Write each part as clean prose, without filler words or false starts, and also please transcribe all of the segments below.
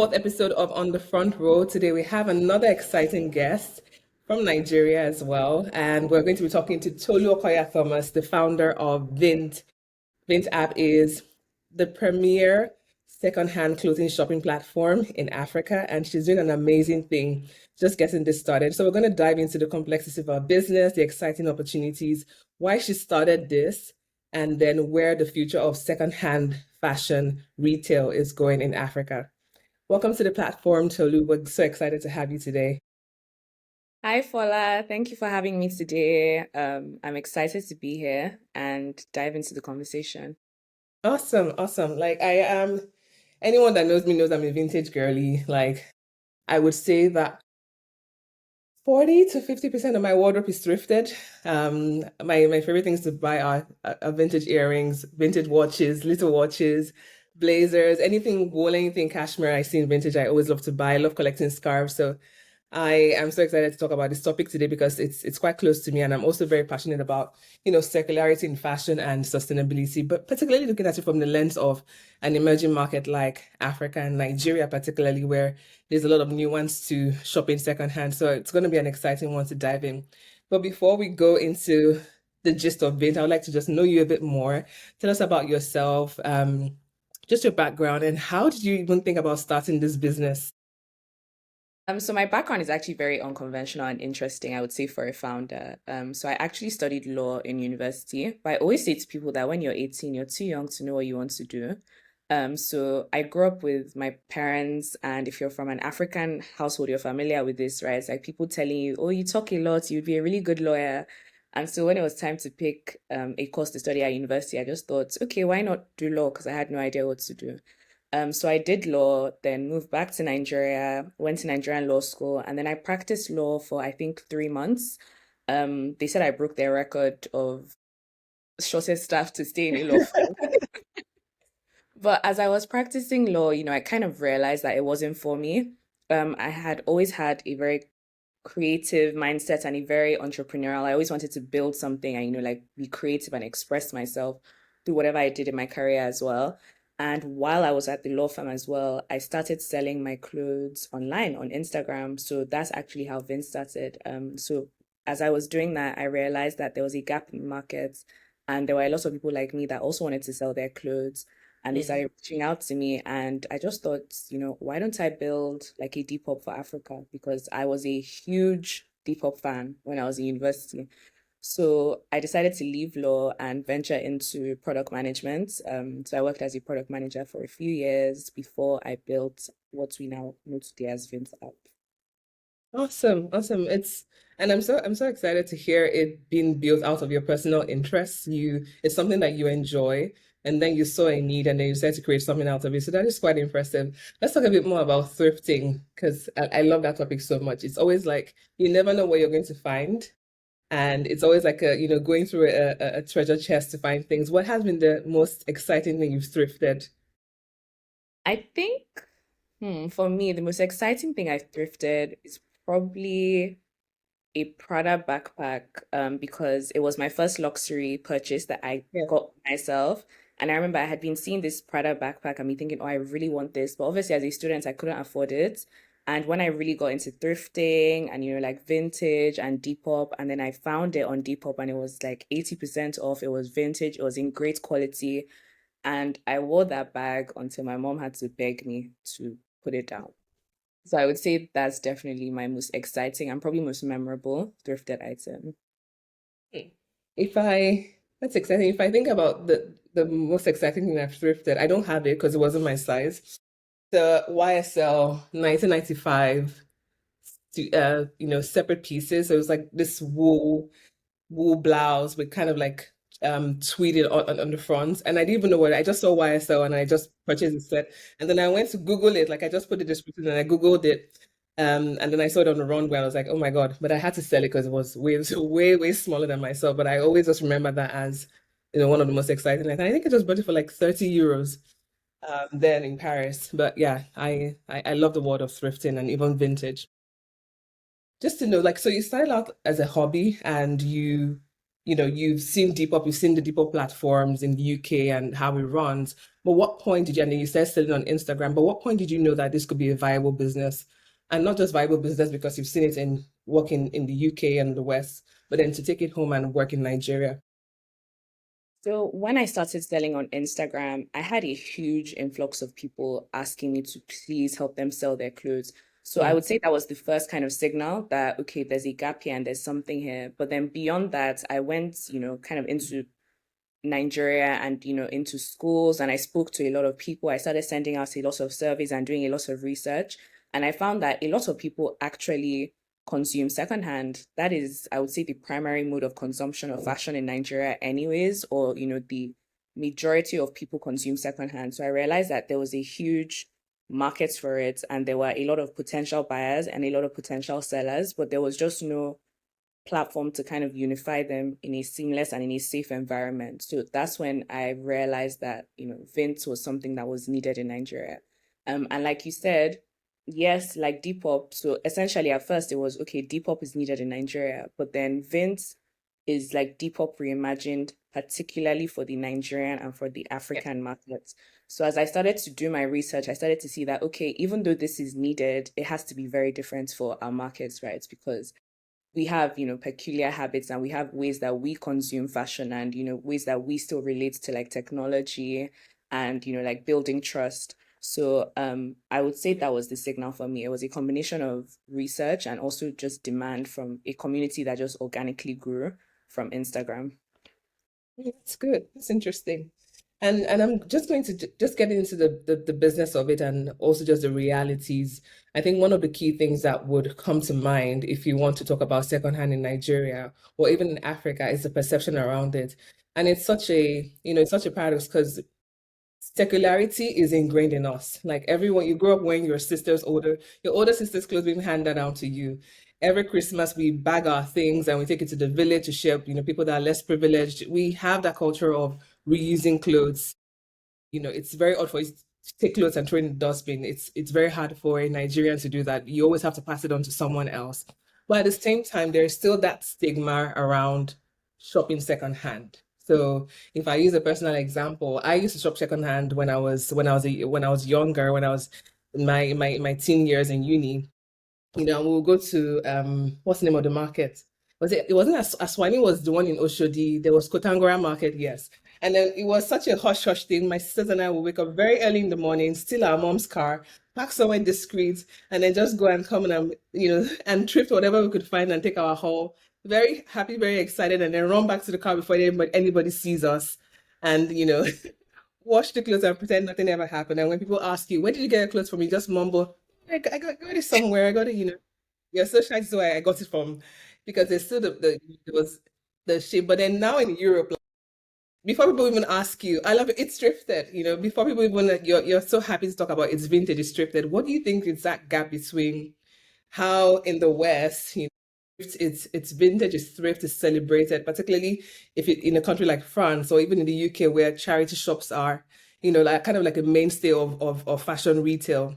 fourth episode of On the Front Row. Today we have another exciting guest from Nigeria as well, and we're going to be talking to Tolu Okoya-Thomas, the founder of Vynt. Vynt app is the premier secondhand clothing shopping platform in Africa, and she's doing an amazing thing just getting this started. So we're going to dive into the complexities of our business, the exciting opportunities, why she started this, and then where the future of secondhand fashion retail is going in Africa. Welcome to the platform, Tolu. We're so excited to have you today. Hi, Fola. Thank you for having me today. I'm excited to be here and dive into the conversation. Awesome, awesome. Like I am, anyone that knows me knows I'm a vintage girly. Like I would say that 40 to 50% of my wardrobe is thrifted. My favorite things to buy are vintage earrings, vintage watches, little watches, blazers, anything wool, anything cashmere I see in vintage, I always love to buy. I love collecting scarves. So I am so excited to talk about this topic today because it's quite close to me, and I'm also very passionate about, circularity in fashion and sustainability, but particularly looking at it from the lens of an emerging market like Africa and Nigeria, particularly where there's a lot of nuance to shopping secondhand. So it's going to be an exciting one to dive in. But before we go into the gist of it, I would like to just know you a bit more. Tell us about yourself, just your background, and how did you even think about starting this business? So my background is actually very unconventional and interesting, I would say, for a founder. So I actually studied law in university, but I always say to people that when you're 18, you're too young to know what you want to do. So I grew up with my parents, and if you're from an African household, you're familiar with this, right? It's like people telling you, "Oh, you talk a lot, you'd be a really good lawyer." And so when it was time to pick a course to study at university, I just thought, okay, why not do law? Because I had no idea what to do. So I did law, then moved back to Nigeria, went to Nigerian law school, and then I practiced law for I think 3 months. They said I broke their record of shortest staff to stay in a law firm. But as I was practicing law, I kind of realized that it wasn't for me. I had always had a very creative mindset and a very entrepreneurial. I always wanted to build something and, like be creative and express myself through whatever I did in my career as well. And while I was at the law firm as well, I started selling my clothes online on Instagram. So that's actually how Vince started. So as I was doing that, I realized that there was a gap in the market, and there were a lot of people like me that also wanted to sell their clothes. And they Mm. started reaching out to me, and I just thought, why don't I build like a Depop for Africa? Because I was a huge Depop fan when I was in university. So I decided to leave law and venture into product management. So I worked as a product manager for a few years before I built what we now know today as Vynt app. Awesome, awesome. And I'm so excited to hear it being built out of your personal interests. It's something that you enjoy, and then you saw a need, and then you decided to create something out of it. So that is quite impressive. Let's talk a bit more about thrifting because I love that topic so much. It's always like you never know what you're going to find, and it's always like going through a treasure chest to find things. What has been the most exciting thing you've thrifted? I think, for me, the most exciting thing I've thrifted is probably a Prada backpack, because it was my first luxury purchase that I Yeah. got myself. And I remember I had been seeing this Prada backpack and me thinking, oh, I really want this. But obviously, as a student, I couldn't afford it. And when I really got into thrifting and, like vintage and Depop, and then I found it on Depop and it was like 80% off. It was vintage, it was in great quality. And I wore that bag until my mom had to beg me to put it down. So I would say that's definitely my most exciting and probably most memorable thrifted item. If I That's exciting. If I think about the most exciting thing I've thrifted, I don't have it because it wasn't my size. The YSL 1995 separate pieces. So it was like this wool blouse with kind of like tweeted on the front. And I didn't even know what I just saw YSL and I just purchased the set. And then I went to Google it, like I just put the description and I Googled it. And then I saw it on the runway. I was like, oh my God. But I had to sell it because it was way, way smaller than myself. But I always just remember that as, one of the most exciting. And I think I just bought it for like 30 euros then in Paris. But yeah, I love the world of thrifting and even vintage. Just to know, like, so you started out as a hobby and you you've seen Depop, you've seen the Depop platforms in the UK and how it runs. But what point did you, and then you started selling on Instagram, but what point did you know that this could be a viable business? And not just viable business because you've seen it in working in the UK and the West, but then to take it home and work in Nigeria. So when I started selling on Instagram, I had a huge influx of people asking me to please help them sell their clothes. So I Mm, would say that was the first kind of signal that, okay, there's a gap here and there's something here. But then beyond that, I went, kind of into Nigeria and, into schools, and I spoke to a lot of people. I started sending out a lot of surveys and doing a lot of research. And I found that a lot of people actually consume secondhand. That is, I would say, the primary mode of consumption of fashion in Nigeria, anyways, or, the majority of people consume secondhand. So I realized that there was a huge market for it, and there were a lot of potential buyers and a lot of potential sellers, but there was just no platform to kind of unify them in a seamless and in a safe environment. So that's when I realized that, Vynt was something that was needed in Nigeria. And like you said, yes, like Depop. So essentially at first it was okay, Depop is needed in Nigeria, but then Vynt is like Depop reimagined, particularly for the Nigerian and for the yeah. African markets. So as I started to do my research, I started to see that okay, even though this is needed, it has to be very different for our markets, right? Because we have peculiar habits and we have ways that we consume fashion and ways that we still relate to like technology and like building trust. So I would say that was the signal for me. It was a combination of research and also just demand from a community that just organically grew from Instagram. That's good. That's interesting. And I'm just going to just get into the business of it and also just the realities. I think one of the key things that would come to mind if you want to talk about secondhand in Nigeria or even in Africa is the perception around it. And it's such a, it's such a paradox because secularity is ingrained in us. Like everyone, you grow up wearing your older sister's clothes being handed down to you. Every Christmas, we bag our things and we take it to the village to share, people that are less privileged. We have that culture of reusing clothes. It's very odd for you to take clothes and throw it in the dustbin. It's very hard for a Nigerian to do that. You always have to pass it on to someone else. But at the same time, there's still that stigma around shopping secondhand. So if I use a personal example, I used to shop secondhand when I was younger, when I was in my teen years in uni. We'll go to what's the name of the market? It wasn't Aswani was the one in Oshodi. There was Kotangora market, yes. And then it was such a hush hush thing. My sisters and I would wake up very early in the morning, steal our mom's car, park somewhere discreet, and then just go and come and and thrift whatever we could find and take our haul. Very happy, very excited, and then run back to the car before anybody sees us. And wash the clothes and pretend nothing ever happened. And when people ask you, where did you get your clothes from? You just mumble, got it somewhere. I got it, You're so shy, so I got it from because there's still there was the shape. But then now in Europe, like, before people even ask you, I love it, it's thrifted, before people even like, you're so happy to talk about it's vintage, it's thrifted. What do you think is that gap between how in the West, it's vintage, it's thrift is celebrated, particularly if it in a country like France or even in the UK where charity shops are, like kind of like a mainstay of fashion retail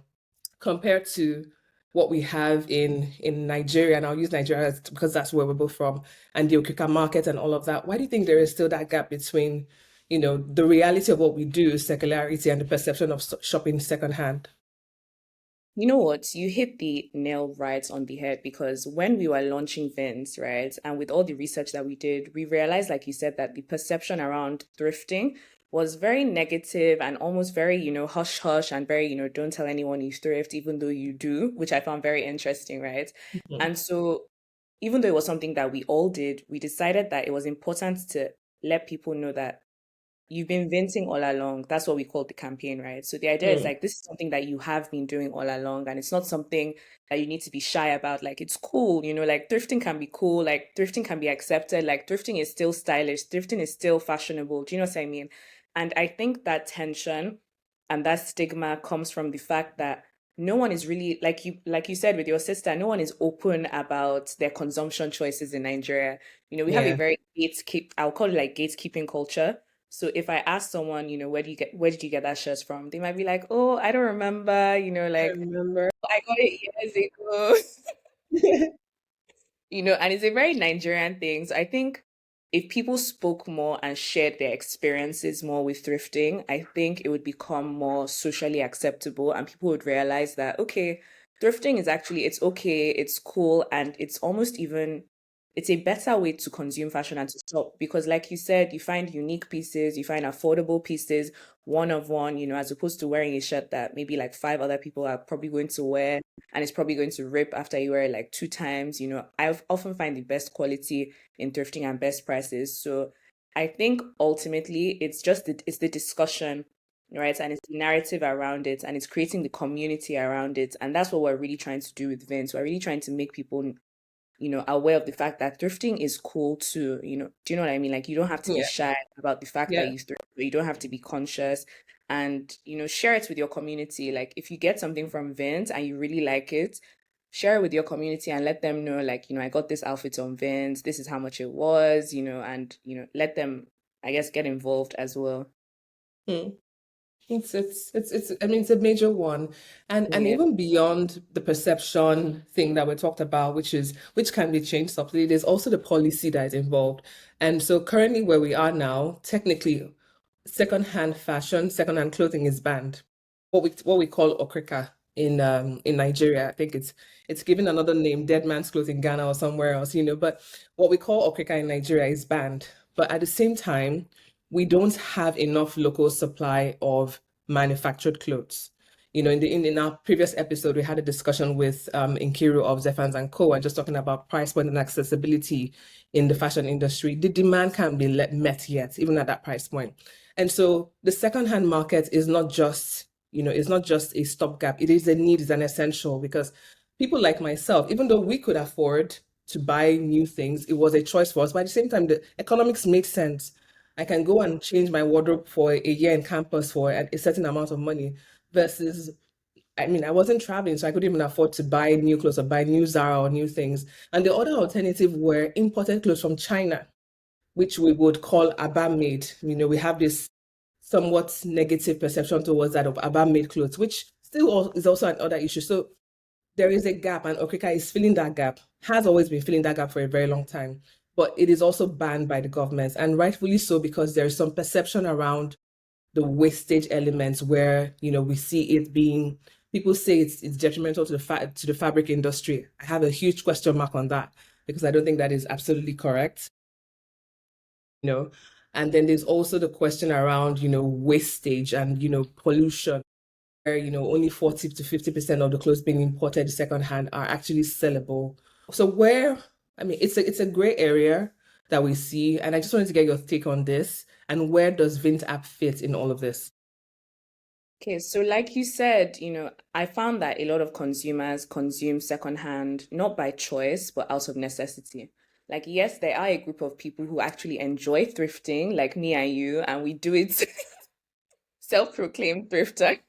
compared to what we have in Nigeria, and I'll use Nigeria because that's where we're both from, and the Okika market and all of that. Why do you think there is still that gap between, the reality of what we do, secularity, and the perception of shopping secondhand? You know what? You hit the nail right on the head because when we were launching Vince, right, and with all the research that we did, we realized, like you said, that the perception around thrifting was very negative and almost very, hush hush and very, don't tell anyone you thrift, even though you do, which I found very interesting, right? Mhm. And so, even though it was something that we all did, we decided that it was important to let people know that you've been venting all along. That's what we call the campaign, right? So the idea is Mm, like this is something that you have been doing all along, and it's not something that you need to be shy about. Like it's cool, like thrifting can be cool, like thrifting can be accepted, like thrifting is still stylish, thrifting is still fashionable. Do you know what I mean? And I think that tension and that stigma comes from the fact that no one is really like you said with your sister, no one is open about their consumption choices in Nigeria. We have a yeah, very I'll call it like gatekeeping culture. So if I ask someone, where did you get that shirt from? They might be like, oh, I don't remember, I like remember. I got it years ago, and it's a very Nigerian thing. So I think if people spoke more and shared their experiences more with thrifting, I think it would become more socially acceptable and people would realize that, okay, thrifting is actually, it's okay, it's cool, and it's almost even, it's a better way to consume fashion and to shop because, like you said, you find unique pieces, you find affordable pieces, one of one, as opposed to wearing a shirt that maybe like five other people are probably going to wear and it's probably going to rip after you wear it like two times. I often find the best quality in thrifting and best prices. So I think ultimately it's the discussion, right? And it's the narrative around it and it's creating the community around it. And that's what we're really trying to do with Vince. We're really trying to make people aware of the fact that thrifting is cool too. Do you know what I mean? Like you don't have to be Yeah. shy about the fact that Yeah. you thrift, but you don't have to be conscious and, share it with your community. Like if you get something from Vint and you really like it, share it with your community and let them know, like, I got this outfit on Vint, this is how much it was, and, let them, I guess, get involved as well. Hmm. It's I mean it's a major one, and Yeah. even beyond the perception thing that we talked about, which can be changed subtly, there's also the policy that is involved. And so currently where we are now, technically secondhand fashion, secondhand clothing is banned. What we call okrika in Nigeria. I think it's given another name, dead man's clothes in Ghana or somewhere else, but what we call okrika in Nigeria is banned. But at the same time, we don't have enough local supply of manufactured clothes. In our previous episode, we had a discussion with Nkiru of Zephans and Co. and just talking about price point and accessibility in the fashion industry. The demand can't be met yet, even at that price point. And so the secondhand market is not just, it's not just a stopgap. It is a need, it's an essential because people like myself, even though we could afford to buy new things, it was a choice for us. But at the same time, the economics made sense. I can go and change my wardrobe for a year in campus for a certain amount of money versus, I mean, I wasn't traveling, so I couldn't even afford to buy new clothes or buy new Zara or new things. And the other alternative were imported clothes from China, which we would call Aba made. We have this somewhat negative perception towards that of Aba made clothes, which still is also another issue. So there is a gap, and Okrika is filling that gap, has always been filling that gap for a very long time. But it is also banned by the government, and rightfully so, because there is some perception around the wastage elements where we see it being, people say it's detrimental to the fabric industry. I have a huge question mark on that because I don't think that is absolutely correct. you know and then there's also the question around wastage and pollution, where only 40 to 50% of the clothes being imported secondhand are actually sellable. So where, I mean, it's a gray area that we see, and I just wanted to get your take on this. And where does Vint app fit in all of this? Okay, so like you said, I found that a lot of consumers consume secondhand not by choice, but out of necessity. Like, yes, there are a group of people who actually enjoy thrifting, like me and you, and we do it self-proclaimed thrifter.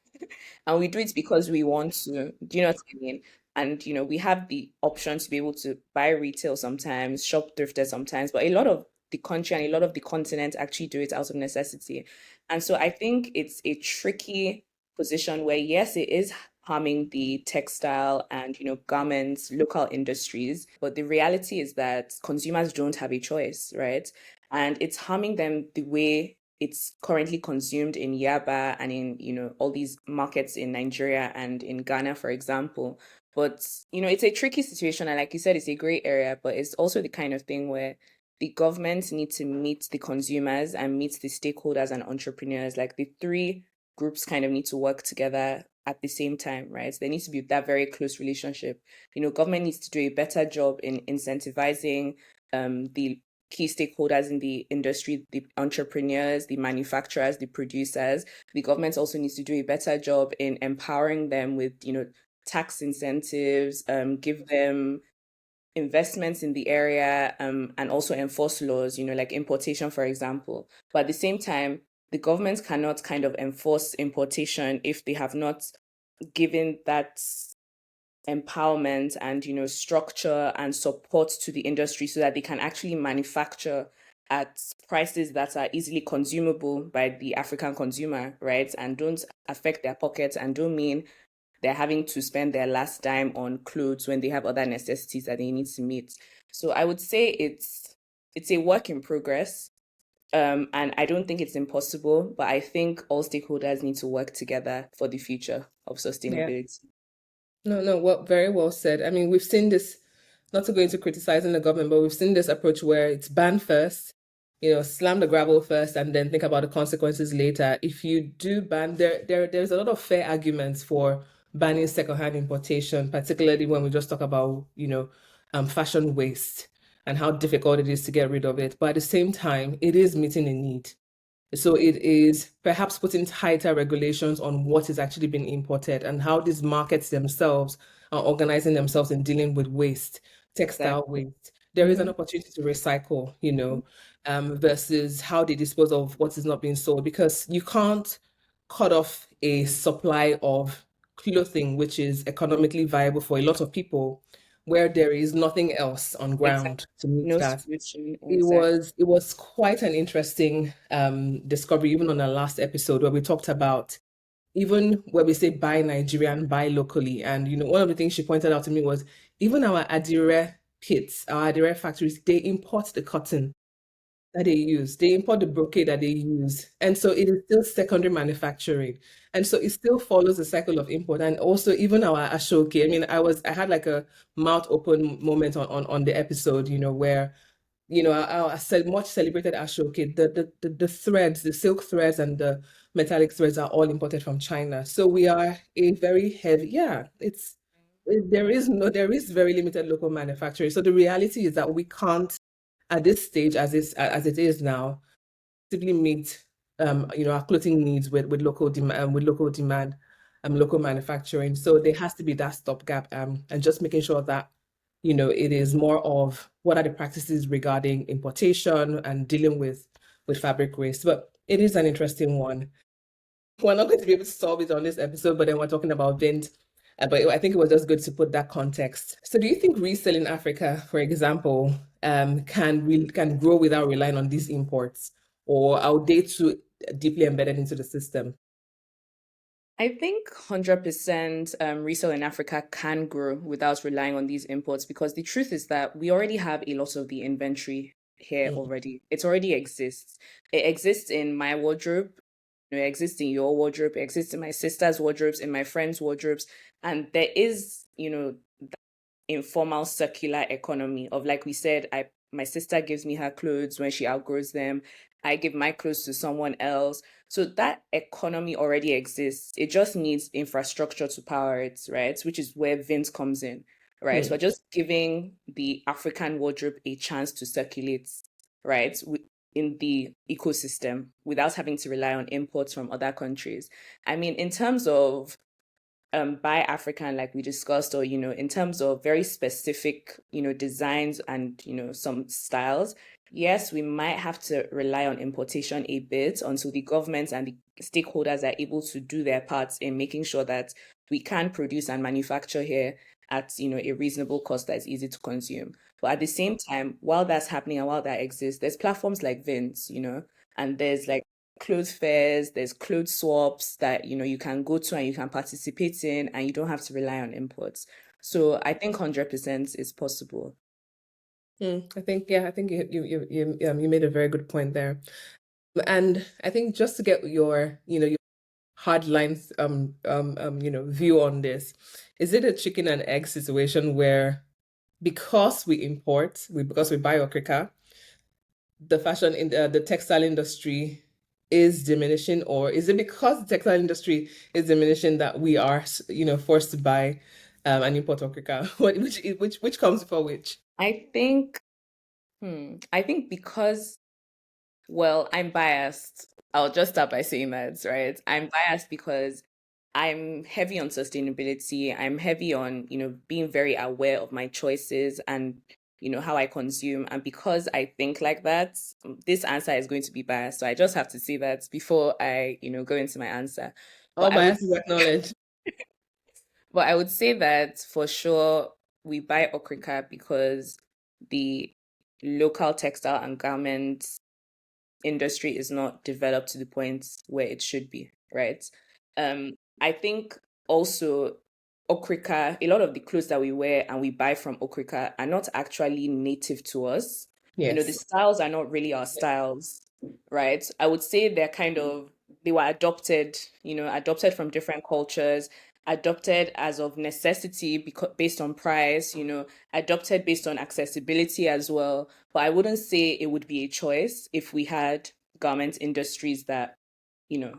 And we do it because we want to. Do you know what I mean? And we have the option to be able to buy retail sometimes, shop thrifted sometimes, but a lot of the country and a lot of the continent actually do it out of necessity. And so I think it's a tricky position where yes, it is harming the textile and garments, local industries, but the reality is that consumers don't have a choice, right? And it's harming them the way it's currently consumed in Yaba and in, all these markets in Nigeria and in Ghana, for example. But, it's a tricky situation. And like you said, it's a gray area, but it's also the kind of thing where the government need to meet the consumers and meet the stakeholders and entrepreneurs. Like the three groups kind of need to work together at the same time, right? There needs to be that very close relationship. Government needs to do a better job in incentivizing the key stakeholders in the industry, the entrepreneurs, the manufacturers, the producers. The government also needs to do a better job in empowering them with, tax incentives, give them investments in the area, and also enforce laws, like importation, for example. But at the same time, the government cannot kind of enforce importation if they have not given that empowerment and structure and support to the industry so that they can actually manufacture at prices that are easily consumable by the African consumer, right? And don't affect their pockets and don't mean they're having to spend their last dime on clothes when they have other necessities that they need to meet. So I would say it's a work in progress. And I don't think it's impossible, but I think all stakeholders need to work together for the future of Yeah. sustainability. No, no, well, very well said. I mean, we've seen this, not to go into criticizing the government, but we've seen this approach where it's ban first, slam the gravel first and then think about the consequences later. If you do ban, there's a lot of fair arguments for banning secondhand importation, particularly when we just talk about, fashion waste and how difficult it is to get rid of it. But at the same time, it is meeting a need. So it is perhaps putting tighter regulations on what is actually being imported and how these markets themselves are organizing themselves in dealing with waste, textile Exactly. waste. There is an Mm-hmm. opportunity to recycle, versus how they dispose of what is not being sold, because you can't cut off a supply of clothing which is economically viable for a lot of people where there is nothing else on Exactly. ground to meet No that. solution. it Exactly. was it was quite an interesting discovery, even on our last episode where we talked about, even where we say buy Nigerian, buy locally. And one of the things she pointed out to me was even our Adire kits, our Adire factories, they import the cotton that they use. They import the brocade that they use. And so it is still secondary manufacturing. And so it still follows the cycle of import. And also even our Ashoke, I mean, I had like a mouth open moment on the episode, where our much celebrated Ashoke, the threads, the silk threads and the metallic threads are all imported from China. So we are a very heavy, yeah, there is very limited local manufacturing. So the reality is that we can't, at this stage, as it is now, simply meet our clothing needs with local demand, local manufacturing. So there has to be that stopgap, and just making sure that it is more of what are the practices regarding importation and dealing with fabric waste. But it is an interesting one. We're not going to be able to solve it on this episode, but then we're talking about Vynt. But I think it was just good to put that context. So, do you think resale in Africa, for example, can grow without relying on these imports, or are they too deeply embedded into the system? I think 100% resale in Africa can grow without relying on these imports, because the truth is that we already have a lot of the inventory here Mm, already. It already exists. It exists in my wardrobe, it exists in your wardrobe, it exists in my sister's wardrobes, in my friends' wardrobes. And there is, informal circular economy of, like we said, I my sister gives me her clothes when she outgrows them. I give my clothes to someone else. So that economy already exists. It just needs infrastructure to power it, right? Which is where Vince comes in, right? So we're mm, just giving the African wardrobe a chance to circulate, right? In the ecosystem without having to rely on imports from other countries. I mean, in terms of buy African, like we discussed, or in terms of very specific, designs and some styles, yes, we might have to rely on importation a bit until the governments and the stakeholders are able to do their parts in making sure that we can produce and manufacture here at a reasonable cost that is easy to consume. But at the same time, while that's happening and while that exists, there's platforms like Vince, and there's like clothes fairs, there's clothes swaps that you can go to and you can participate in, and you don't have to rely on imports. So I think 100% is possible. I think you made a very good point there. And I think just to get your hard lines view on this, is it a chicken and egg situation where because because we buy Okrika, the fashion in the textile industry is diminishing, or is it because the textile industry is diminishing that we are forced to buy and import Okrika? Which comes before which? I think, I think because, well, I'm biased. I'll just start by saying that, right? I'm biased because I'm heavy on sustainability. I'm heavy on, being very aware of my choices and, how I consume. And because I think like that, this answer is going to be biased. So I just have to say that before I, go into my answer. All But I would, biases acknowledged. but I would say that for sure we buy Okrika because the local textile and garment industry is not developed to the point where it should be, right? I think also Okrika, a lot of the clothes that we wear and we buy from Okrika are not actually native to us. The Yes. styles are not really our styles, right? I would say they're kind of, they were adopted, adopted from different cultures, adopted as of necessity because based on price, adopted based on accessibility as well. But I wouldn't say it would be a choice if we had garment industries that,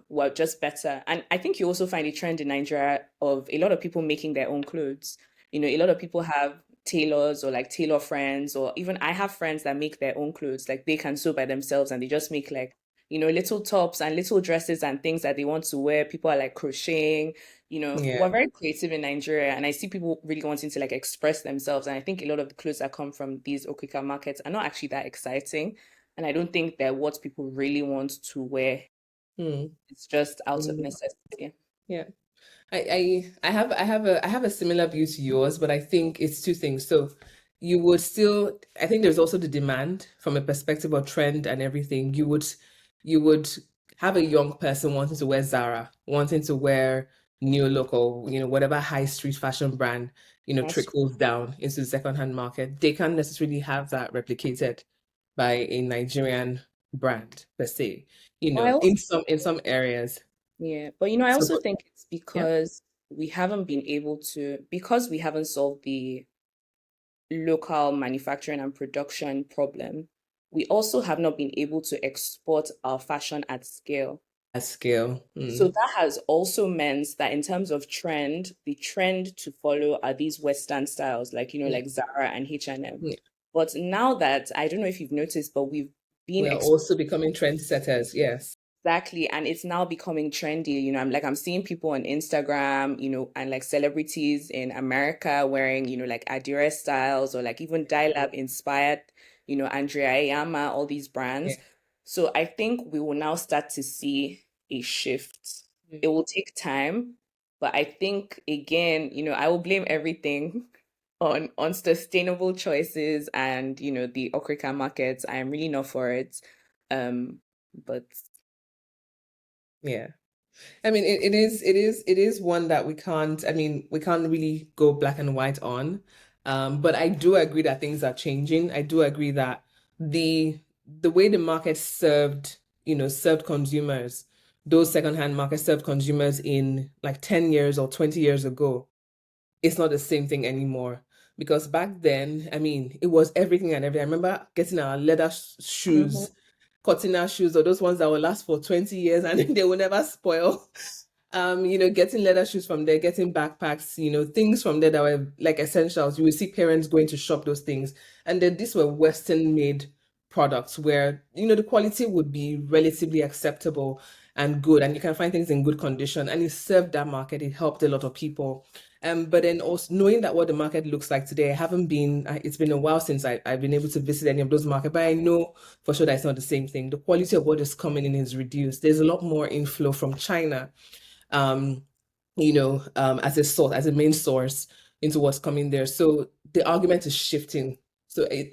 were just better. And I think you also find a trend in Nigeria of a lot of people making their own clothes. A lot of people have tailors or like tailor friends, or even I have friends that make their own clothes. Like they can sew by themselves and they just make like, little tops and little dresses and things that they want to wear. People are like crocheting, we're Yeah. very creative in Nigeria, and I see people really wanting to like express themselves. And I think a lot of the clothes that come from these Okika markets are not actually that exciting. And I don't think they're what people really want to wear. Hmm. It's just out of Mm. necessity. Yeah. I have a similar view to yours, but I think it's two things. So you would still, I think there's also the demand from a perspective of trend and everything. You would have a young person wanting to wear Zara, wanting to wear New Look, or whatever high street fashion brand, That's trickles down into the secondhand market. They can't necessarily have that replicated by a Nigerian brand per se, why in else? some areas. Yeah, but I So, also but think it's yeah. because we haven't been able to, because we haven't solved the local manufacturing and production problem, we also have not been able to export our fashion at scale. At scale. So Mm. that has also meant that in terms of trend, the trend to follow are these Western styles, like Yeah. like Zara and H&M. Yeah. But now that I don't know if you've noticed, but we've been We are also becoming trendsetters. Yes. exactly, and it's now becoming trendy. I'm seeing people on Instagram, and like celebrities in America wearing, like Adire styles or like even Dye inspired, Andrea Ayama, all these Yeah. brands. So I think we will now start to see a shift. It Mm. will take time, but I think again, I will blame everything on sustainable choices and, the Okrika markets. I am really not for it. But Yeah. I mean, it is one that we can't really go black and white on. But I do agree that things are changing. I do agree that the the way the market served consumers, those secondhand markets served consumers in like 10 years or 20 years ago, it's not the same thing anymore. Because back then, it was everything and everything. I remember getting our leather Mhm. shoes, cutting our shoes, or those ones that will last for 20 years and they will never spoil. Getting leather shoes from there, getting backpacks, things from there that were like essentials. You would see parents going to shop those things. And then these were Western made products where, the quality would be relatively acceptable and good. And you can find things in good condition. And it served that market. It helped a lot of people. But then also knowing that what the market looks like today, it's been a while since I've been able to visit any of those markets, but I know for sure that it's not the same thing. The quality of what is coming in is reduced. There's a lot more inflow from China, um, as a source, as a main source into what's coming there. So the argument is shifting.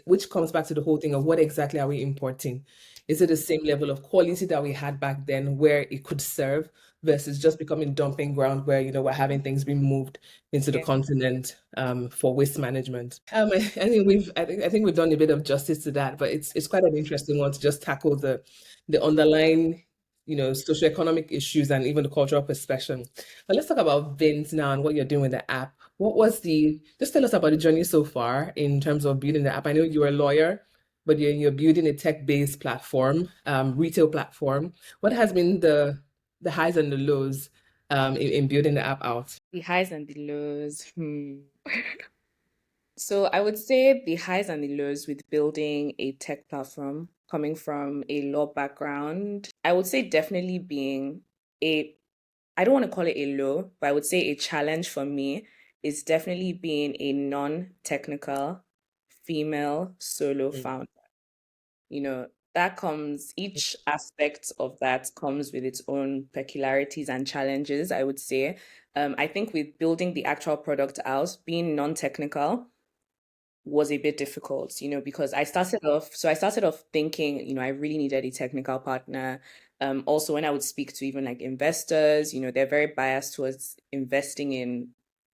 Which comes back to the whole thing of what exactly are we importing? Is it the same level of quality that we had back then where it could serve versus just becoming dumping ground where, we're having things being moved into the Yeah. continent for waste management? I think we've done a bit of justice to that, but it's quite an interesting one to just tackle the underlying socioeconomic issues and even the cultural perspective. But let's talk about Vynt now and what you're doing with the app. Just tell us about the journey so far in terms of building the app. I know you're a lawyer, but you're building a tech-based platform, retail platform. What has been the highs and the lows in building the app out? The highs and the lows. So I would say the highs and the lows with building a tech platform coming from a law background, I would say definitely being a, I don't want to call it a low, but I would say a challenge for me is definitely being a non-technical female solo Mm. founder. That comes, each aspect of that comes with its own peculiarities and challenges, I would say. I think with building the actual product out, being non-technical was a bit difficult, because I started off thinking, I really needed a technical partner. Also when I would speak to even like investors, they're very biased towards investing in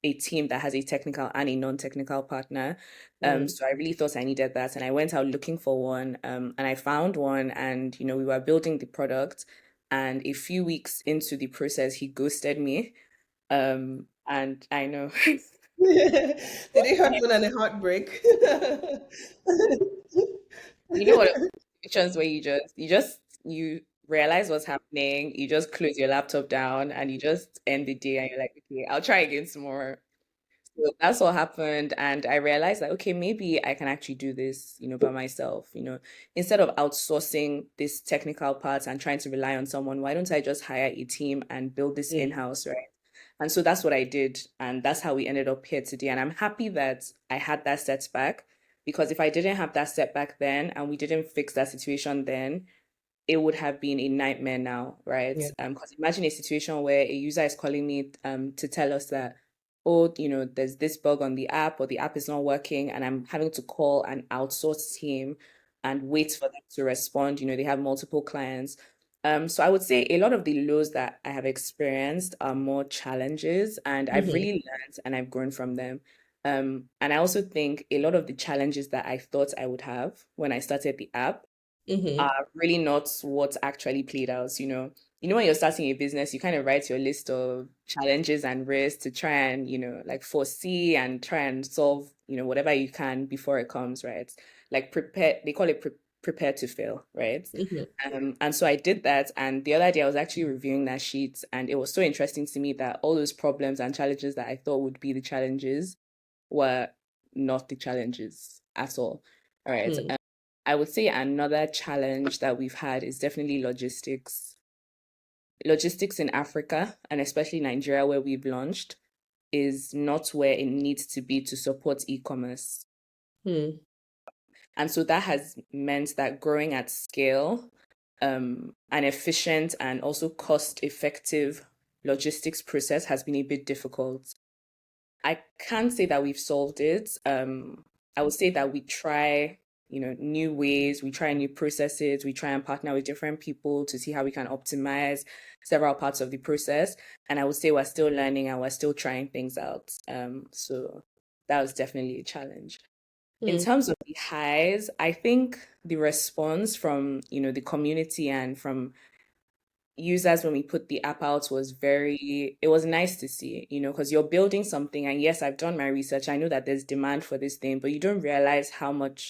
a team that has a technical and a non-technical partner. Mm. So I really thought I needed that, and I went out looking for one, and I found one, and we were building the product, and a few weeks into the process, he ghosted me. And I know. Did it happen on a heartbreak? You know what? Situations where you realize what's happening, you just close your laptop down and you just end the day and you're like, okay, I'll try again tomorrow. So that's what happened. And I realized that, okay, maybe I can actually do this, by myself, instead of outsourcing this technical part and trying to rely on someone, why don't I just hire a team and build this Mm, in-house, right? And so that's what I did. And that's how we ended up here today. And I'm happy that I had that setback, because if I didn't have that setback then and we didn't fix that situation then, it would have been a nightmare now, right? yeah. Because imagine a situation where a user is calling me to tell us that, oh, there's this bug on the app, or the app is not working, and I'm having to call an outsourced team and wait for them to respond. They have multiple clients. So I would say a lot of the lows that I have experienced are more challenges, and I've Hmm. really learned and I've grown from them. And I also think a lot of the challenges that I thought I would have when I started the app Hmm. are really not what actually played out. When you're starting a business, you kind of write your list of challenges and risks to try and, like foresee and try and solve, whatever you can before it comes, right? Like prepare, they call it prepare to fail, right? Hmm. And so I did that. And the other day I was actually reviewing that sheet, and it was so interesting to me that all those problems and challenges that I thought would be the challenges were not the challenges at all. All right. Mm. I would say another challenge that we've had is definitely logistics. Logistics in Africa, and especially Nigeria, where we've launched, is not where it needs to be to support e-commerce. Mm. And so that has meant that growing at scale, an efficient and also cost-effective logistics process has been a bit difficult. I can't say that we've solved it. I would say that we try, new ways, we try new processes, we try and partner with different people to see how we can optimize several parts of the process. And I would say we're still learning and we're still trying things out. So that was definitely a challenge. In Mm. terms of the highs, I think the response from, the community and from users when we put the app out it was nice to see, because you're building something. And yes, I've done my research. I know that there's demand for this thing, but you don't realize how much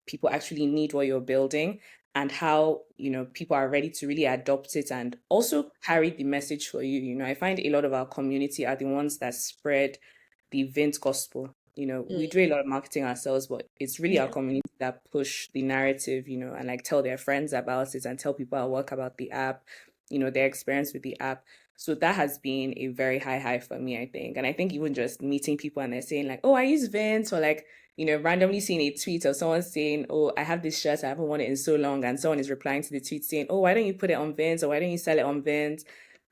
people actually need what you're building, and how, people are ready to really adopt it and also carry the message for you. I find a lot of our community are the ones that spread the Vynt gospel. We Mm. do a lot of marketing ourselves, but it's really our Yeah. community that push the narrative, and like tell their friends about it and tell people at work about the app, their experience with the app. So that has been a very high for me, I think. And I think even just meeting people and they're saying like, oh, I use Vynt, or like, randomly seeing a tweet of someone saying, oh, I have this shirt, I haven't worn it in so long. And someone is replying to the tweet saying, oh, why don't you put it on Vynt, or why don't you sell it on Vynt?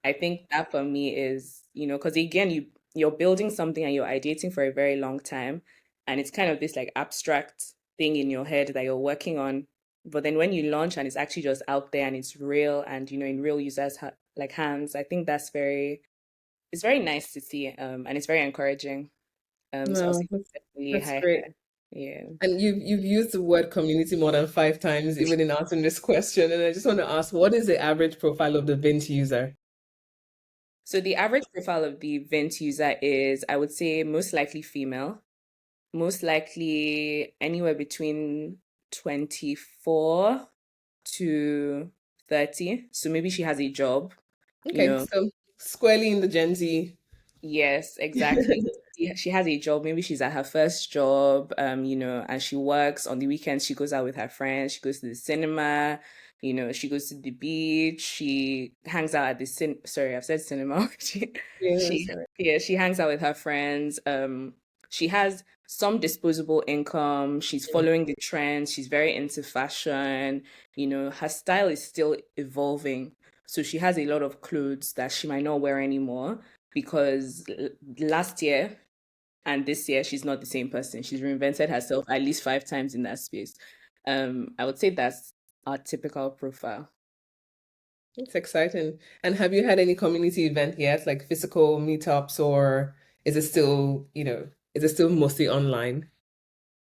I think that for me is, because again, you're building something and you're ideating for a very long time. And it's kind of this like abstract thing in your head that you're working on. But then when you launch and it's actually just out there and it's real and, in real users like hands, I think it's very nice to see. And it's very encouraging. So I'll No, say definitely that's great. high. Yeah. And you've used the word community more than 5 times, even in answering this question. And I just want to ask, what is the average profile of the Vint user? So the average profile of the Vynt user is, I would say, most likely female, most likely anywhere between 24 to 30. So maybe she has a job, you Okay, know, so squarely in the Gen Z. Yes, exactly. She has a job. Maybe she's at her first job, and she works on the weekends. She goes out with her friends. She goes to the cinema. She goes to the beach. She hangs out at the Sorry, I've said cinema. Yes. She, yeah, she hangs out with her friends. She has some disposable income. She's following the trends. She's very into fashion. Her style is still evolving. So she has a lot of clothes that she might not wear anymore, because last year and this year she's not the same person. She's reinvented herself at least 5 times in that space. I would say that's our typical profile. It's exciting. And have you had any community event yet, like physical meetups or is it still, is it still mostly online?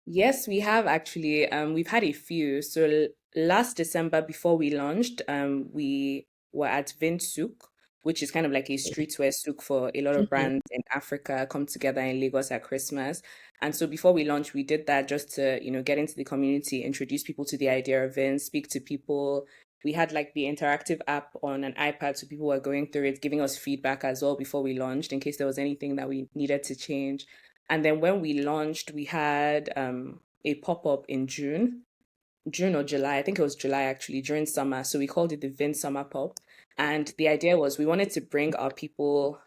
Yes, we have actually. We've had a few. So last December, before we launched, we were at Vynt souk, which is kind of like a streetwear souk for a lot of Mhm. brands in Africa come together in Lagos at Christmas. And so before we launched, we did that just to, get into the community, introduce people to the idea of Vynt, speak to people. We had like the interactive app on an iPad, so people were going through it, giving us feedback as well before we launched in case there was anything that we needed to change. And then when we launched, we had a pop-up in June or July. I think it was July actually, during summer. So we called it the Vin Summer Pop. And the idea was we wanted to bring our people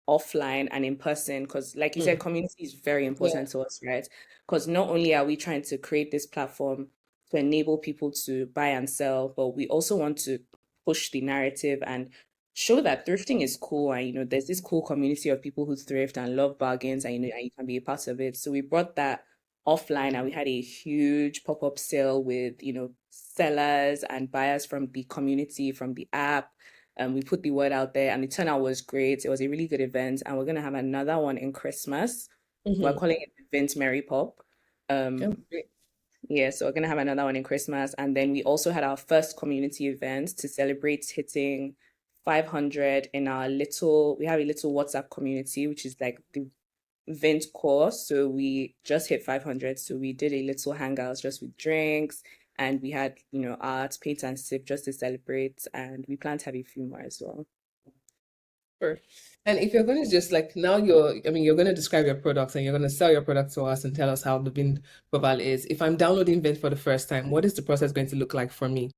offline and in person because, like you said, Mm. community is very Yeah. important to us, right? Because not only are we trying to create this platform to enable people to buy and sell, but we also want to push the narrative and show that thrifting is cool. And, there's this cool community of people who thrift and love bargains, and, and you can be a part of it. So we brought that offline and we had a huge pop-up sale with, sellers and buyers from the community, from the app. We put the word out there and the turnout was great. It was a really good event. And we're going to have another one in Christmas. We're Hmm. calling it Vynt Mary Pop. Oh, Um, great. yeah, so we're going to have another one in Christmas. And then we also had our first community event to celebrate hitting 500 in we have a little WhatsApp community, which is like the Vynt core. So we just hit 500. So we did a little hangouts just with drinks and we had, art, paint and sip just to celebrate. And we plan to have a few more as well. Sure. And if you're going to just like now you're going to describe your products and you're going to sell your product to us and tell us how the Bean profile is. If I'm downloading Vint for the first time, what is the process going to look like for me?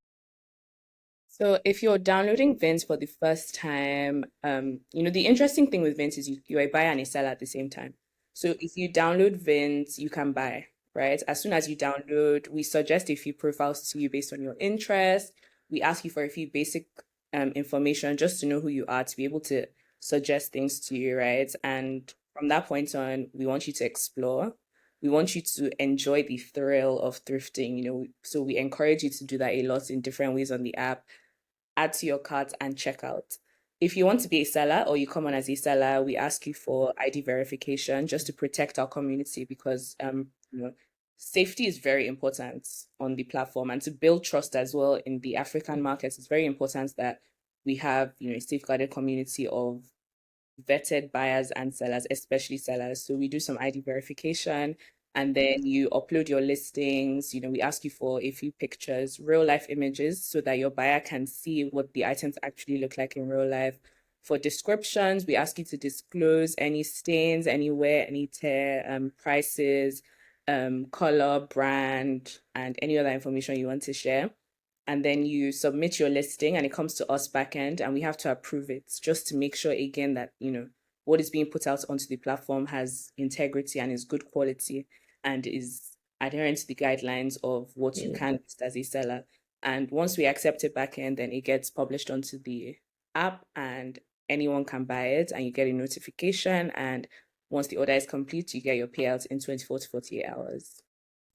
So if you're downloading Vynt for the first time, the interesting thing with Vynt is you're a buyer and a seller at the same time. So if you download Vynt, you can buy, right? As soon as you download, we suggest a few profiles to you based on your interest. We ask you for a few basic information just to know who you are, to be able to suggest things to you, right? And from that point on, we want you to explore. We want you to enjoy the thrill of thrifting, so we encourage you to do that a lot in different ways on the app. Add to your cart and check out. If you want to be a seller or you come on as a seller, we ask you for ID verification just to protect our community because safety is very important on the platform and to build trust as well in the African markets. It's very important that we have, a safeguarded community of vetted buyers and sellers, especially sellers. So we do some ID verification and then you upload your listings. We ask you for a few pictures, real life images, so that your buyer can see what the items actually look like in real life. For descriptions, we ask you to disclose any stains, any wear, any tear, prices, color, brand, and any other information you want to share. And then you submit your listing and it comes to us back end and we have to approve it just to make sure again that what is being put out onto the platform has integrity and is good quality and is adherent to the guidelines of what you Mm. can list as a seller. And once we accept it back end, then it gets published onto the app and anyone can buy it and you get a notification. And once the order is complete, you get your payout in 24 to 48 hours.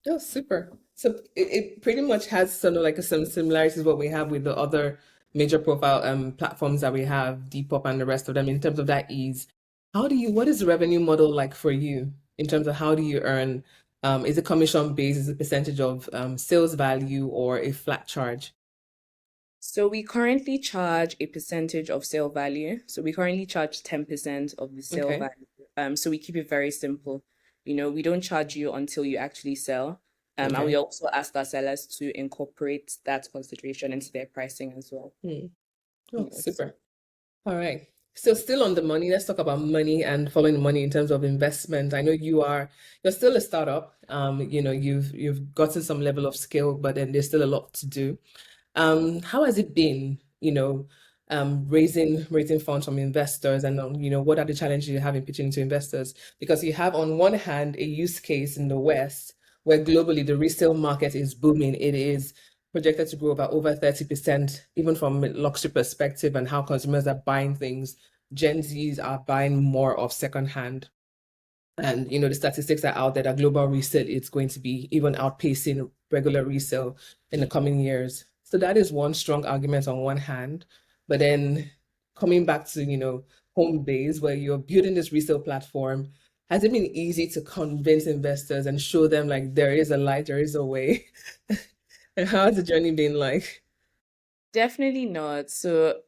Oh, super. So it pretty much has sort of like some similarities what we have with the other major profile platforms that we have, Depop and the rest of them in terms of that ease. What is the revenue model like for you in terms of how do you earn? Is it commission based? Is it percentage of sales value or a flat charge? So we currently charge a percentage of sale value. So we currently charge 10% of the sale Okay. value. So we keep it very simple. We don't charge you until you actually sell. And we Okay. also ask our sellers to incorporate that consideration into their pricing as well. Hmm. Oh, Yes. super. All right. So still on the money, let's talk about money and following the money in terms of investment. I know you're still a startup. You've gotten some level of skill, but then there's still a lot to do. How has it been, raising funds from investors and what are the challenges you have in pitching to investors? Because you have on one hand a use case in the West where globally the resale market is booming. It is projected to grow by over 30%, even from a luxury perspective and how consumers are buying things. Gen Zs are buying more of secondhand. And the statistics are out there that global resale is going to be even outpacing regular resale in the coming years. So that is one strong argument on one hand. But then coming back to, home base where you're building this resale platform, has it been easy to convince investors and show them like there is a light, there is a way? And how has the journey been like? Definitely not. So,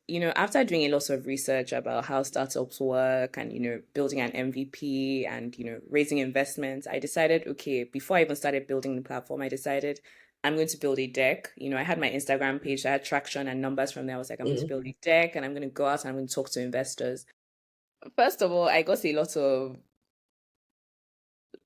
after doing a lot of research about how startups work and, building an MVP and, raising investments, I decided, okay, before I even started building the platform, I decided I'm going to build a deck. I had my Instagram page, I had traction and numbers from there. I was like, I'm going to Mm. build a deck and I'm going to go out and I'm going to talk to investors. First of all, I got a lot of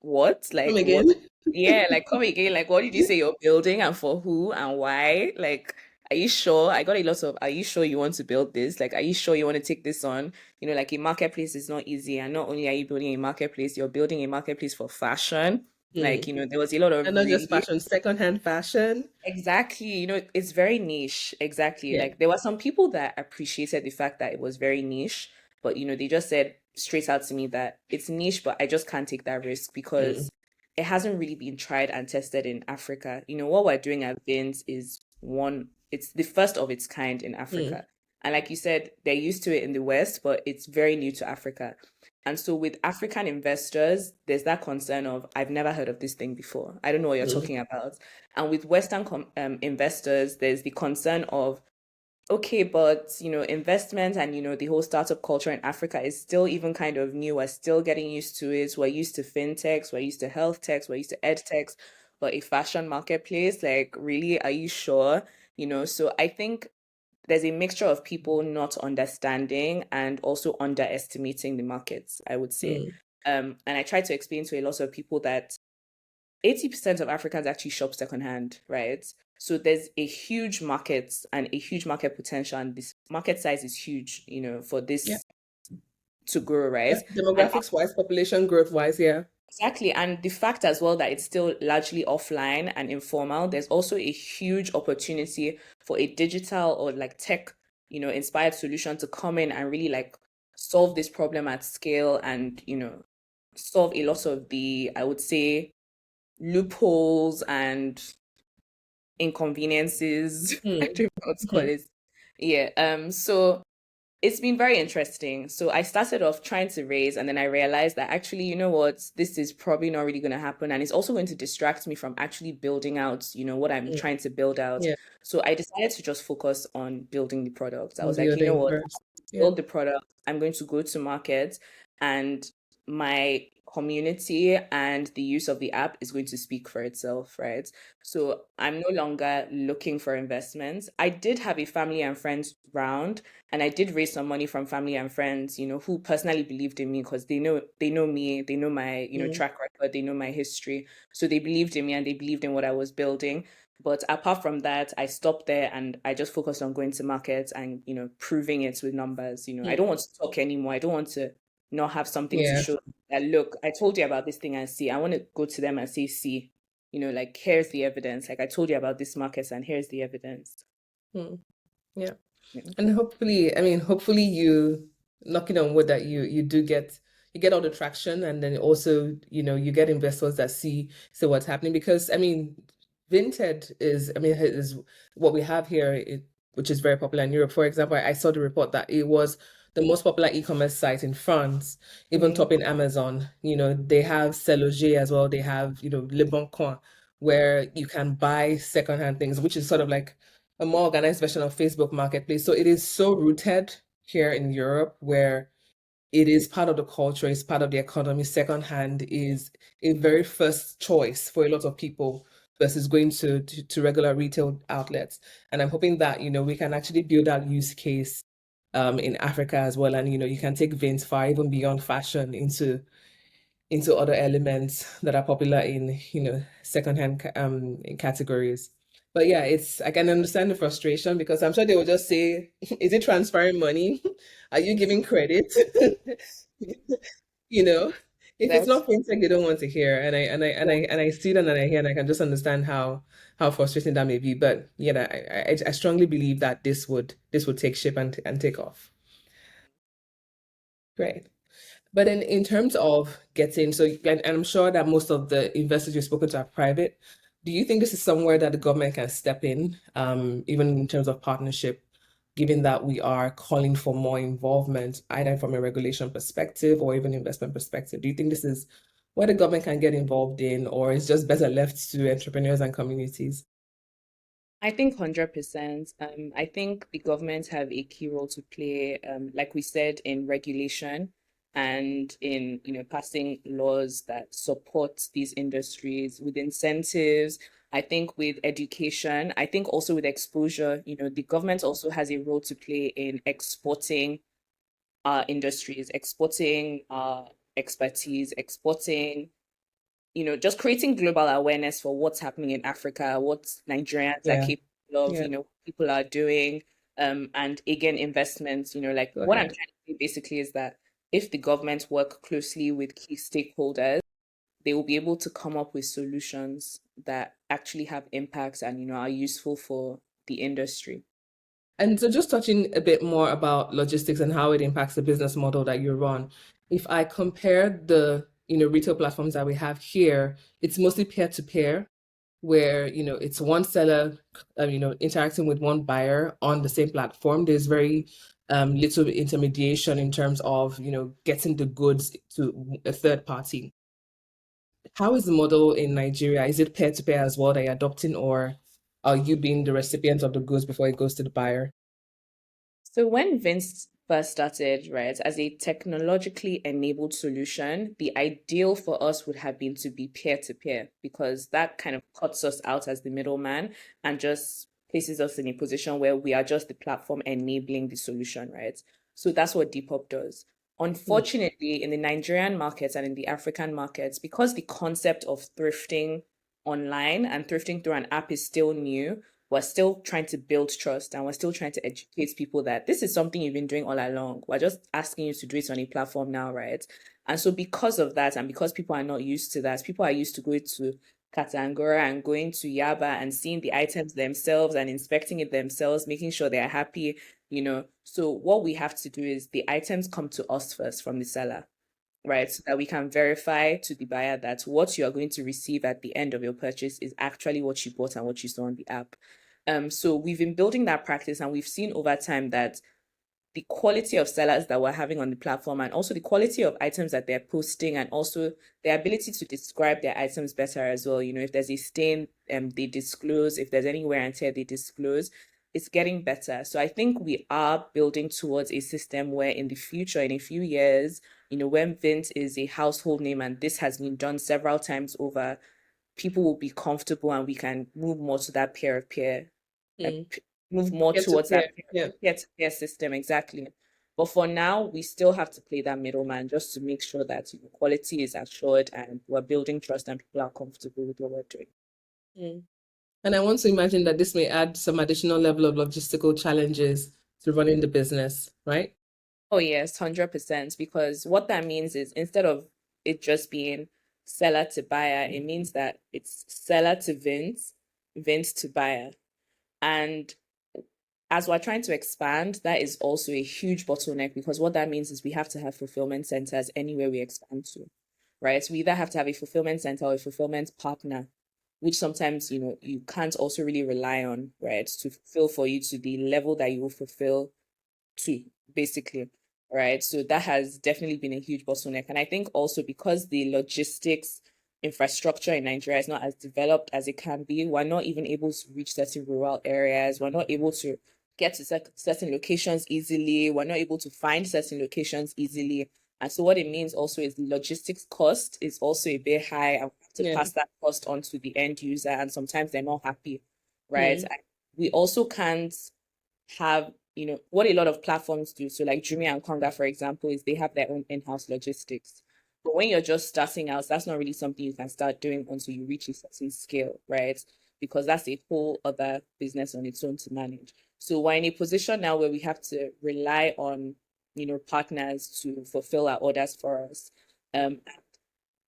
what? Come Like what? again? Yeah, like come again. Like what did you say you're building and for who and why? Like, are you sure? I got a lot of, are you sure you want to build this? Like, are you sure you want to take this on? Like a marketplace is not easy. And not only are you building a marketplace, you're building a marketplace for fashion. Like, Mm. there was a lot And of not just really fashion, secondhand fashion. exactly, it's very niche. Exactly. Yeah. Like there were some people that appreciated the fact that it was very niche, but they just said straight out to me that it's niche, but I just can't take that risk Mm. because it hasn't really been tried and tested in Africa. What we're doing at Vynt is it's the first of its kind in Mm. Africa. And like you said, they're used to it in the West, but it's very new to Africa. And so with African investors, there's that concern of, I've never heard of this thing before. I don't know what you're Mm. talking about. And with Western investors, there's the concern of, okay, but investment and the whole startup culture in Africa is still even kind of new. We're still getting used to it. We're used to fintechs, we're used to health techs, we're used to ed techs, but a fashion marketplace, like really, are you sure? So I think there's a mixture of people not understanding and also underestimating the markets, I would say. Mm. And I try to explain to a lot of people that 80% of Africans actually shop secondhand, right? So there's a huge market and a huge market potential, and this market size is huge, for Yeah. this to grow, right? And Demographics wise, population growth wise, yeah. exactly, and the fact as well that it's still largely offline and informal, there's also a huge opportunity for a digital or like tech, inspired solution to come in and really like solve this problem at scale and, solve a lot of the, I would say, loopholes and inconveniences. I Mm. don't know what to call Mhm. it. Yeah. So it's been very interesting. So I started off trying to raise, and then I realized that actually, you know what, this is probably not really going to happen. And it's also going to distract me from actually building out, what I'm Mm. trying to build out. Yeah. So I decided to just focus on building the product. I And was like, you know building what, first. Yeah. build the product. I'm going to go to market and my community and the use of the app is going to speak for itself, right? So I'm no longer looking for investments. I did have a family and friends round, and I did raise some money from family and friends, who personally believed in me because they know me, they know my, Mm. track record, they know my history. So they believed in me and they believed in what I was building. But apart from that, I stopped there and I just focused on going to markets and, proving it with numbers. I Mm. don't want to talk anymore. I don't want to not have something to Yeah. show that, look, I told you about this thing and see. I want to go to them and say, see, like here's the evidence. Like I told you about this market and here's the evidence. Mm. Yeah. Yeah. And hopefully, I mean, hopefully you knocking on wood that you do get all the traction, and then also, you get investors that see what's happening, because I mean, Vinted is, I mean, is what we have here, which is very popular in Europe. For example, I saw the report that it was the most popular e-commerce site in France, even Yeah. topping Amazon. They have Seloger as well. They have, Le Bon Coin, where you can buy secondhand things, which is sort of like a more organized version of Facebook Marketplace. So it is so rooted here in Europe, where it is part of the culture, it's part of the economy. Secondhand is a very first choice for a lot of people versus going to regular retail outlets. And I'm hoping that, we can actually build that use case in Africa as well. And, you can take Vince far, even beyond fashion, into other elements that are popular in, secondhand categories. But yeah, I can understand the frustration, because I'm sure they will just say, is it transferring money? Are you giving credit? You know, if it's That's not fintech, they don't want to hear. And I see that, and I hear, and I can just understand how frustrating that may be. But yeah, I strongly believe that this would take shape and take off. Great. But in terms of getting, so, and I'm sure that most of the investors you've spoken to are private. Do you think this is somewhere that the government can step in, even in terms of partnership, given that we are calling for more involvement, either from a regulation perspective or even investment perspective? Do you think this is what the government can get involved in, or is just better left to entrepreneurs and communities? I think 100%. I think the governments have a key role to play, like we said, in regulation and in, passing laws that support these industries with incentives. I think with education, I think also with exposure, the government also has a role to play in exporting our industries, exporting our expertise, exporting, just creating global awareness for what's happening in Africa, what Nigerians are Yeah, capable of, yeah. people are doing, and again, investments, like Go what I'm ahead. trying to say basically is that if the government work closely with key stakeholders, they will be able to come up with solutions that actually have impacts and, are useful for the industry. And so just touching a bit more about logistics and how it impacts the business model that you run. If I compare the, retail platforms that we have here, it's mostly peer to peer, where, it's one seller, interacting with one buyer on the same platform. There's very little intermediation in terms of, getting the goods to a third party. How is the model in Nigeria? Is it peer to peer as well that you're adopting, or are you being the recipient of the goods before it goes to the buyer? So when Vince first started, right, as a technologically enabled solution, the ideal for us would have been to be peer to peer because that kind of cuts us out as the middleman and just places us in a position where we are just the platform enabling the solution, right? So that's what Depop does. Mm, Unfortunately, in the Nigerian markets and in the African markets, because the concept of thrifting online and thrifting through an app is still new, we're still trying to build trust and we're still trying to educate people that this is something you've been doing all along. We're just asking you to do it on a platform now, right? And so because of that, and because people are not used to that, people are used to going to Katangora and going to Yaba and seeing the items themselves and inspecting it themselves, making sure they're happy, So what we have to do is the items come to us first from the seller, right? So that we can verify to the buyer that what you are going to receive at the end of your purchase is actually what you bought and what you saw on the app. So we've been building that practice and we've seen over time that the quality of sellers that we're having on the platform and also the quality of items that they're posting and also their ability to describe their items better as well. If there's a stain, they disclose. If there's any wear and tear, they disclose. It's getting better. So I think we are building towards a system where in the future, in a few years, when Vynt is a household name and this has been done several times over, people will be comfortable and we can move more to that peer of peer, uh, mm. move more Peer to towards peer. that Yeah. peer to peer system exactly. But for now, we still have to play that middleman just to make sure that quality is assured and we're building trust and people are comfortable with what we're doing. Mm. And I want to imagine that this may add some additional level of logistical challenges to running the business, right? Oh yes, 100%. Because what that means is instead of it just being seller to buyer, it means that it's seller to Vint, Vint to buyer. And as we're trying to expand, that is also a huge bottleneck because what that means is we have to have fulfillment centers anywhere we expand to, right? So we either have to have a fulfillment center or a fulfillment partner, which sometimes, you can't also really rely on, right, to fulfill for you to the level that you will fulfill to, basically. Right. So that has definitely been a huge bottleneck. And I think also because the logistics infrastructure in Nigeria is not as developed as it can be, we're not even able to reach certain rural areas. We're not able to get to certain locations easily. We're not able to find certain locations easily. And so what it means also is the logistics cost is also a bit high and we have to Yeah. pass that cost on to the end user. And sometimes they're not happy, right? Mm. And we also can't have, what a lot of platforms do. So like Jumia and Konga, for example, is they have their own in-house logistics. But when you're just starting out, that's not really something you can start doing until you reach a certain scale, right? Because that's a whole other business on its own to manage. So we're in a position now where we have to rely on, partners to fulfill our orders for us. Um,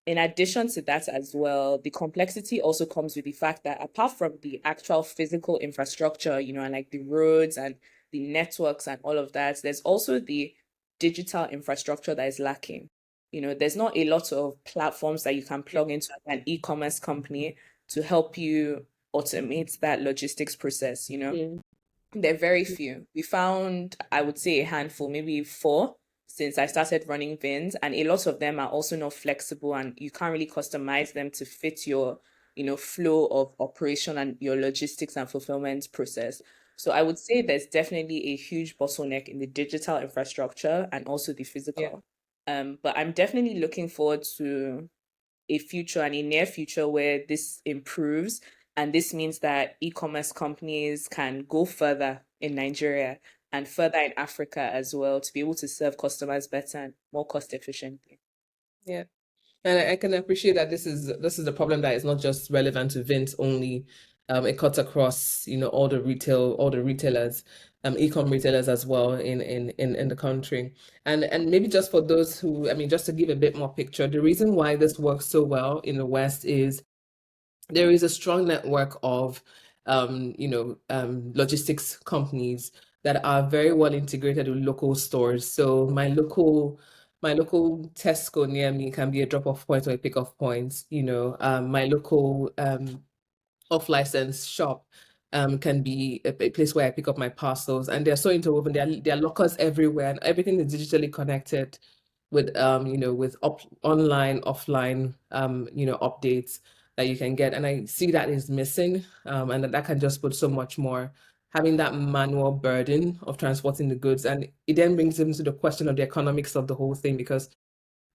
in addition to that as well, the complexity also comes with the fact that apart from the actual physical infrastructure, and like the roads and the networks and all of that, there's also the digital infrastructure that is lacking. There's not a lot of platforms that you can plug into an e-commerce company to help you automate that logistics process. Mm. They're very few. We found, I would say, a handful, maybe four, since I started running Vynt, and a lot of them are also not flexible, and you can't really customize them to fit your, flow of operation and your logistics and fulfillment process. So I would say there's definitely a huge bottleneck in the digital infrastructure and also the Yeah. physical. But I'm definitely looking forward to a future and a near future where this improves. And this means that e-commerce companies can go further in Nigeria and further in Africa as well to be able to serve customers better and more cost efficiently. Yeah. And I can appreciate that this is a problem that is not just relevant to Vince only. It cuts across, all the retailers, e-com retailers as well in the country. And maybe just for those who, I mean, just to give a bit more picture, the reason why this works so well in the West is there is a strong network of logistics companies that are very well integrated with local stores. So my local Tesco near me can be a drop-off point or a pick-off point. My local off-license shop can be a place where I pick up my parcels, and they're so interwoven. There are lockers everywhere, and everything is digitally connected with online, offline, updates that you can get. And I see that is missing, and that can just put so much more, having that manual burden of transporting the goods. And it then brings into the question of the economics of the whole thing, because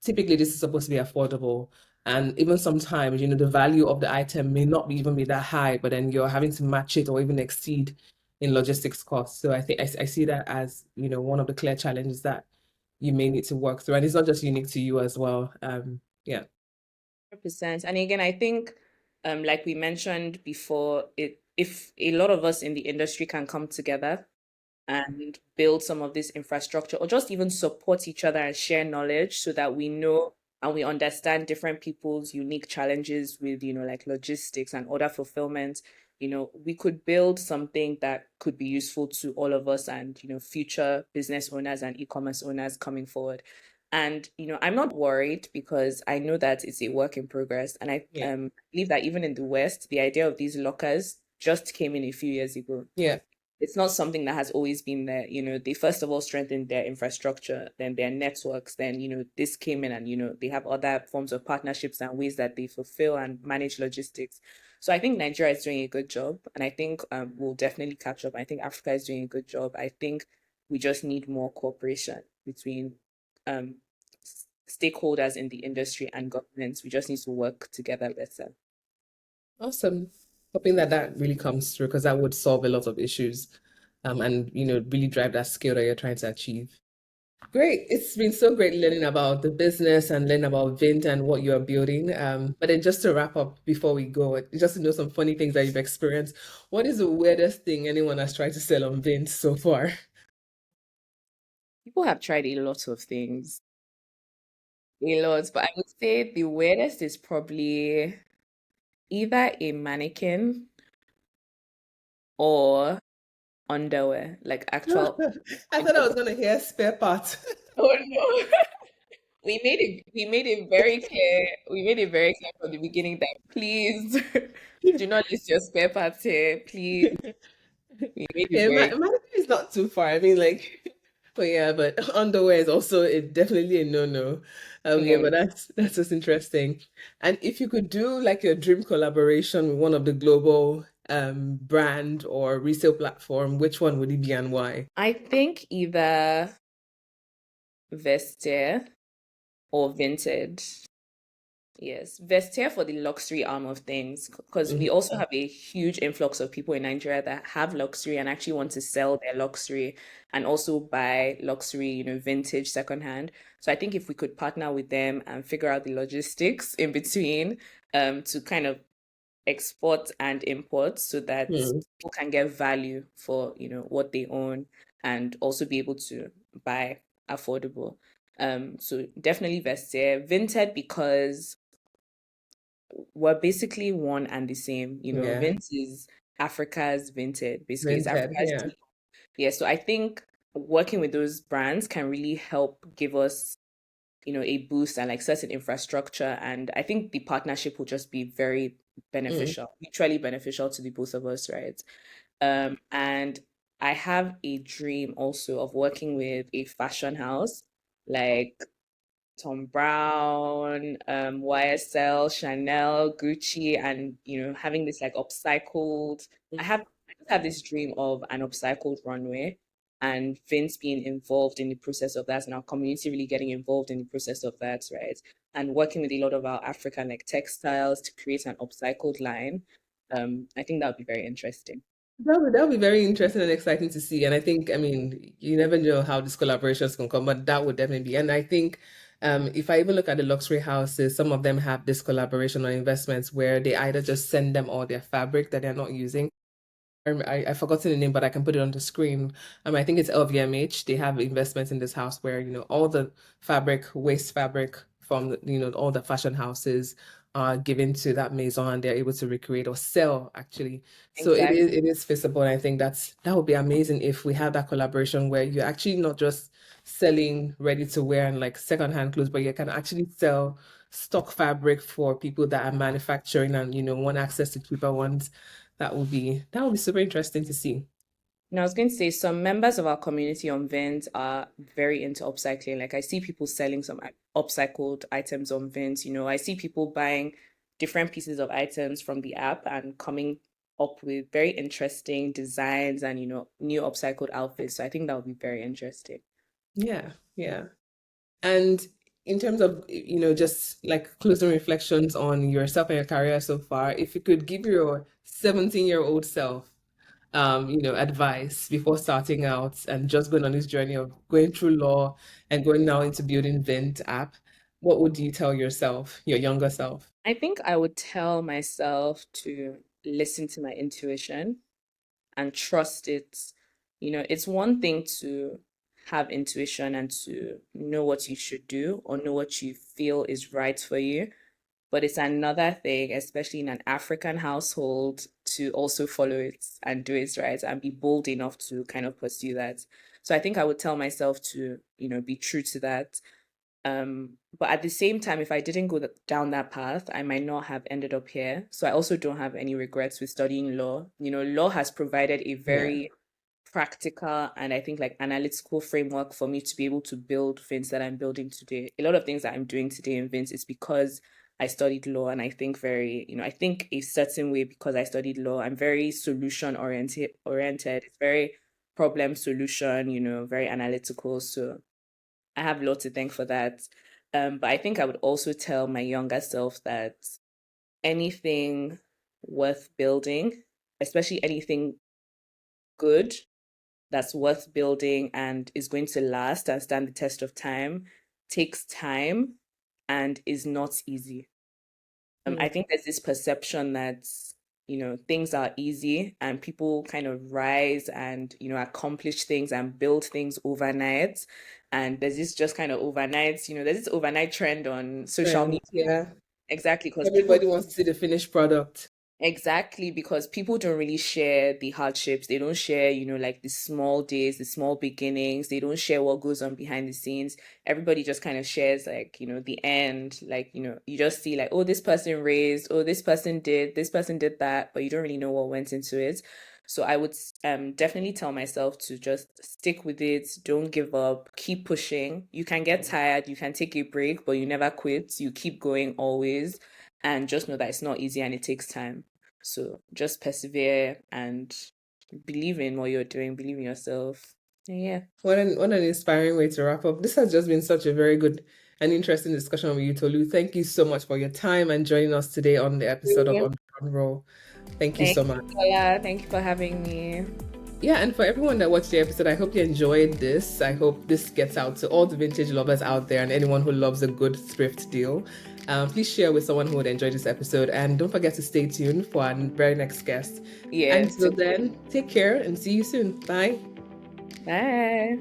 typically this is supposed to be affordable. And even sometimes, the value of the item may not even be that high, but then you're having to match it or even exceed in logistics costs. So I think I see that as, one of the clear challenges that you may need to work through. And it's not just unique to you as well. Yeah. 100%. And again, I think, like we mentioned before, if a lot of us in the industry can come together and build some of this infrastructure or just even support each other and share knowledge so that we know and we understand different people's unique challenges with, like logistics and order fulfillment, we could build something that could be useful to all of us and, future business owners and e-commerce owners coming forward. And, I'm not worried because I know that it's a work in progress. And I Yeah. believe that even in the West, the idea of these lockers just came in a few years ago. Yeah. It's not something that has always been there. They first of all strengthened their infrastructure, then their networks, then, this came in and, they have other forms of partnerships and ways that they fulfill and manage logistics. So I think Nigeria is doing a good job, and I think we'll definitely catch up. I think Africa is doing a good job. I think we just need more cooperation between um, stakeholders in the industry and governments. We just need to work together better. Awesome. Hoping that that really comes through, because that would solve a lot of issues, and, really drive that scale that you're trying to achieve. Great. It's been so great learning about the business and learning about Vint and what you're building. But then just to wrap up before we go, just to know some funny things that you've experienced, what is the weirdest thing anyone has tried to sell on Vint so far? People have tried a lot of things, a lot, but I would say the weirdest is probably either a mannequin or underwear, like actual. I thought I was gonna hear spare parts. Oh no. We made it very clear. We made it very clear from the beginning that please do not list your spare parts here. Please. We made it Yeah, very my is not too far. I mean, like, but yeah, but underwear is also definitely a no-no. Yeah, no. but that's just interesting. And if you could do like your dream collaboration with one of the global brand or resale platform, which one would it be and why? I think either Vestiaire or Vinted. Yes, Vestiaire for the luxury arm of things, because we Mhm. also have a huge influx of people in Nigeria that have luxury and actually want to sell their luxury and also buy luxury, vintage secondhand. So I think if we could partner with them and figure out the logistics in between, to kind of export and import so that Hmm. people can get value for, what they own and also be able to buy affordable. So definitely Vestiaire, Vinted because we're basically one and the same. Yeah, Vint is Africa's Vinted. Basically, it's rented. Africa's Yeah. tea. Yeah, so I think working with those brands can really help give us, a boost and like certain infrastructure. And I think the partnership will just be very Mm. beneficial, mutually beneficial to the both of us, right? And I have a dream also of working with a fashion house like Tom Brown, YSL, Chanel, Gucci, and having this like upcycled. I just have this dream of an upcycled runway, and Vince being involved in the process of that, and our community really getting involved in the process of that, right? And working with a lot of our African like textiles to create an upcycled line. I think that would be very interesting. That would be very interesting and exciting to see. And I think, I mean, you never know how these collaborations can come, but that would definitely be. And I think if I even look at the luxury houses, some of them have this collaboration or investments where they either just send them all their fabric that they're not using. I forgot the name, but I can put it on the screen. I think it's LVMH. They have investments in this house where, all the fabric, waste fabric from, all the fashion houses are given to that maison and they're able to recreate or sell actually. So it Exactly. is feasible. And I think that would be amazing if we had that collaboration where you're actually not just selling ready to wear and like secondhand clothes, but you can actually sell stock fabric for people that are manufacturing and, want access to cheaper ones. That would be super interesting to see. And I was going to say some members of our community on Vynt are very into upcycling. Like I see people selling some upcycled items on Vynt. I see people buying different pieces of items from the app and coming up with very interesting designs and new upcycled outfits. So I think that would be very interesting. Yeah, yeah. And in terms of, just like closing reflections on yourself and your career so far, if you could give your 17-year-old self, advice before starting out and just going on this journey of going through law and going now into building Vint app, what would you tell yourself, your younger self? I think I would tell myself to listen to my intuition and trust it. It's one thing to have intuition and to know what you should do or know what you feel is right for you. But it's another thing, especially in an African household, to also follow it and do it right and be bold enough to kind of pursue that. So I think I would tell myself to, be true to that. But at the same time, if I didn't go down that path, I might not have ended up here. So I also don't have any regrets with studying law. Law has provided a Yeah. very practical and I think like analytical framework for me to be able to build things that I'm building today. A lot of things that I'm doing today in Vince is because I studied law and I think I think a certain way because I studied law. I'm very solution oriented. It's very problem solution, very analytical. So I have a lot to thank for that. But I think I would also tell my younger self that anything worth building, especially anything good that's worth building and is going to last and stand the test of time, takes time and is not easy. I Mm. think there's this perception that, things are easy and people kind of rise and, accomplish things and build things overnight. And there's this just kind of overnight, there's this overnight trend on social Friends, media. yeah. Exactly, because people Everybody wants to see the finished product. Exactly, because people don't really share the hardships. They don't share, like the small days, the small beginnings. They don't share what goes on behind the scenes. Everybody just kind of shares, like, the end. Like, you just see, like, oh, this person raised, oh, this person did that, but you don't really know what went into it. So I would definitely tell myself to just stick with it, don't give up, keep pushing. You can get tired, you can take a break, but you never quit. You keep going always, and just know that it's not easy and it takes time. So just persevere and believe in what you're doing, believe in yourself. And yeah. What an inspiring way to wrap up. This has just been such a very good and interesting discussion with you, Tolu. Thank you so much for your time and joining us today on the episode of Yeah. Entrepreneurship. Thank you Thank so you, much. Fola. Thank you for having me. Yeah, and for everyone that watched the episode, I hope you enjoyed this. I hope this gets out to all the vintage lovers out there and anyone who loves a good thrift deal. Please share with someone who would enjoy this episode, and don't forget to stay tuned for our very next guest. Yeah. Until then, take care and see you soon. Bye. Bye.